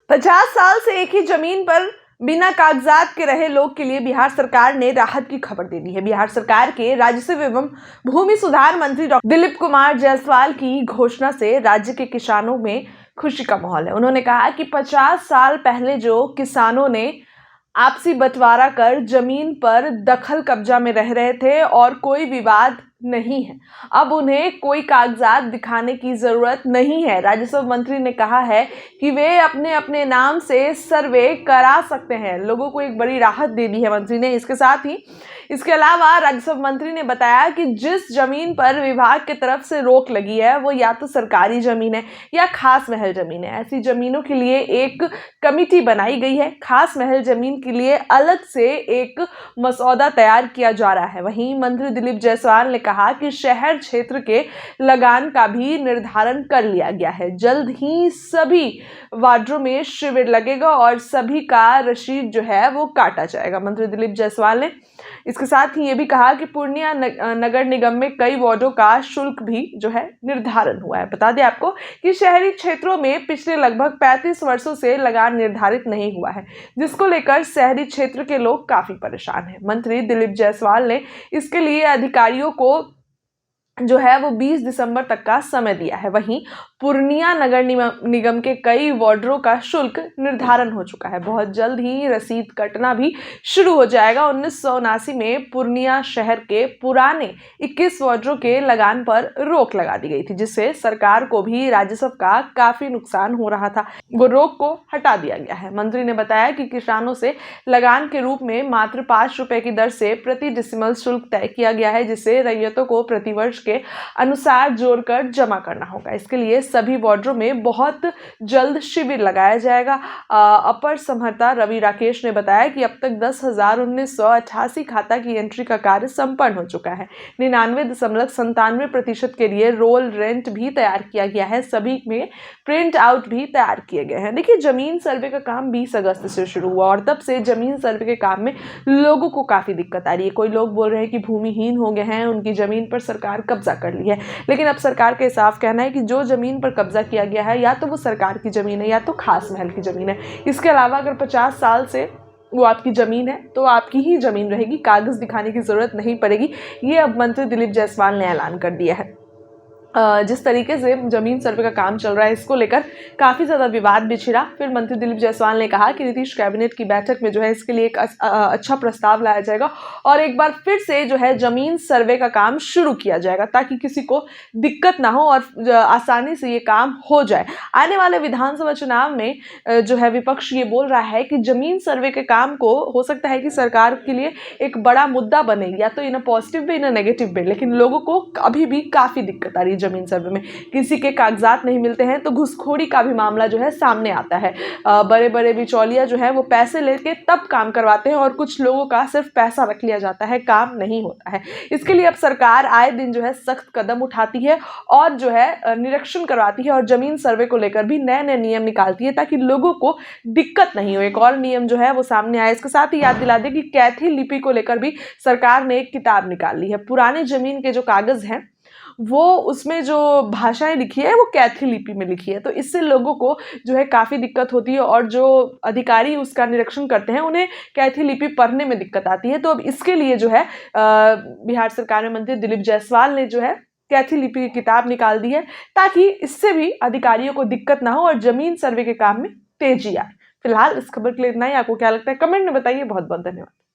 50 साल से एक ही जमीन पर बिना कागजात के रहे लोग के लिए बिहार सरकार ने राहत की खबर दे दी है। बिहार सरकार के राजस्व एवं भूमि सुधार मंत्री डॉक्टर दिलीप कुमार जायसवाल की घोषणा से राज्य के किसानों में खुशी का माहौल है। उन्होंने कहा कि 50 साल पहले जो किसानों ने आपसी बंटवारा कर जमीन पर दखल कब्जा में रह रहे थे और कोई विवाद नहीं है, अब उन्हें कोई कागजात दिखाने की जरूरत नहीं है। राजस्व मंत्री ने कहा है कि वे अपने अपने नाम से सर्वे करा सकते हैं। लोगों को एक बड़ी राहत दे दी है मंत्री ने। इसके साथ ही इसके अलावा राजस्व मंत्री ने बताया कि जिस जमीन पर विभाग की तरफ से रोक लगी है वो या तो सरकारी जमीन है या खास महल जमीन है। ऐसी जमीनों के लिए एक कमेटी बनाई गई है। खास महल जमीन के लिए अलग से एक मसौदा तैयार किया जा रहा है। वहीं मंत्री दिलीप जायसवाल ने कहा कि शहर क्षेत्र के लगान का भी निर्धारण कर लिया गया है। जल्द ही सभी वार्डों में शिविर लगेगा और सभी का रसीद जो है वो काटा जाएगा। मंत्री दिलीप जायसवाल ने इसके साथ ही ये भी कहा कि पूर्णिया नगर निगम में कई वार्डों का शुल्क भी जो है निर्धारण हुआ है। बता दें आपको कि शहरी क्षेत्रों में पिछले लगभग 35 वर्षों से लगान निर्धारित नहीं हुआ है, जिसको लेकर शहरी क्षेत्र के लोग काफी परेशान हैं। मंत्री दिलीप जायसवाल ने इसके लिए अधिकारियों को जो है वो 20 दिसंबर तक का समय दिया है। वहीं पूर्णिया नगर निगम के कई वार्डों का शुल्क निर्धारण हो चुका है। बहुत जल्द ही रसीद कटना भी शुरू हो जाएगा। 1979 में पूर्णिया शहर के पुराने 21 वार्डों के लगान पर रोक लगा दी गई थी, जिससे सरकार को भी राजस्व का काफी नुकसान हो रहा था। वो रोक को हटा दिया गया है। मंत्री ने बताया कि किसानों से लगान के रूप में मात्र 5 रुपए की दर से प्रति डिसिमल शुल्क तय किया गया है, जिसे रैयतों को प्रतिवर्ष के अनुसार जोड़कर जमा करना होगा। इसके लिए सभी वार्डों में बहुत जल्द शिविर लगाया जाएगा। अपर समहर्ता रवि राकेश ने बताया कि अब तक 10,1988 खाता की एंट्री का कार्य संपन्न हो चुका है। 99.97% के लिए रोल रेंट भी तैयार किया गया है। सभी में प्रिंट आउट भी तैयार किए गए हैं। देखिए, जमीन सर्वे का काम 20 अगस्त से शुरू हुआ और तब से जमीन सर्वे के काम में लोगों को काफी दिक्कत आ रही है। कोई लोग बोल रहे हैं कि भूमिहीन हो गए हैं, उनकी जमीन पर सरकार कब्जा कर ली है, लेकिन अब सरकार का साफ कहना है कि जो जमीन पर कब्जा किया गया है या तो वो सरकार की जमीन है या तो खास महल की जमीन है। इसके अलावा अगर 50 साल से वो आपकी जमीन है तो आपकी ही जमीन रहेगी, कागज दिखाने की जरूरत नहीं पड़ेगी। ये अब मंत्री दिलीप जायसवाल ने ऐलान कर दिया है। जिस तरीके से जमीन सर्वे का काम चल रहा है, इसको लेकर काफ़ी ज़्यादा विवाद भी छिड़ा। फिर मंत्री दिलीप जायसवाल ने कहा कि नीतीश कैबिनेट की बैठक में जो है इसके लिए एक अच्छा प्रस्ताव लाया जाएगा और एक बार फिर से जो है जमीन सर्वे का काम शुरू किया जाएगा, ताकि किसी को दिक्कत ना हो और आसानी से ये काम हो जाए। आने वाले विधानसभा चुनाव में जो है विपक्ष ये बोल रहा है कि जमीन सर्वे के काम को हो सकता है कि सरकार के लिए एक बड़ा मुद्दा बने, या तो इन a positive way in a negative way, लेकिन लोगों को अभी भी काफ़ी दिक्कत आ रही है। जमीन सर्वे में किसी के कागजात नहीं मिलते हैं तो घुसखोरी का भी मामला जो है सामने आता है। बड़े बड़े बिचौलिया जो है वो पैसे लेके तब काम करवाते हैं और कुछ लोगों का सिर्फ पैसा रख लिया जाता है, काम नहीं होता है। इसके लिए अब सरकार आए दिन जो है सख्त कदम उठाती है और जो है निरीक्षण करवाती है और जमीन सर्वे को लेकर भी नए नए नियम निकालती है, ताकि लोगों को दिक्कत नहीं हो। एक और नियम जो है वो सामने आया। इसके साथ ही याद दिला दें कि कैथी लिपि को लेकर भी सरकार ने एक किताब निकाल ली है। पुराने जमीन के जो कागज हैं वो उसमें जो भाषाएं लिखी है वो कैथी लिपि में लिखी है, तो इससे लोगों को जो है काफ़ी दिक्कत होती है और जो अधिकारी उसका निरीक्षण करते हैं उन्हें कैथी लिपि पढ़ने में दिक्कत आती है। तो अब इसके लिए जो है बिहार सरकार में मंत्री दिलीप जायसवाल ने जो है कैथी लिपि की किताब निकाल दी है, ताकि इससे भी अधिकारियों को दिक्कत ना हो और जमीन सर्वे के काम में तेजी आए। फिलहाल इस खबर के लिए इतना ही। आपको क्या लगता है कमेंट में बताइए। बहुत बहुत धन्यवाद।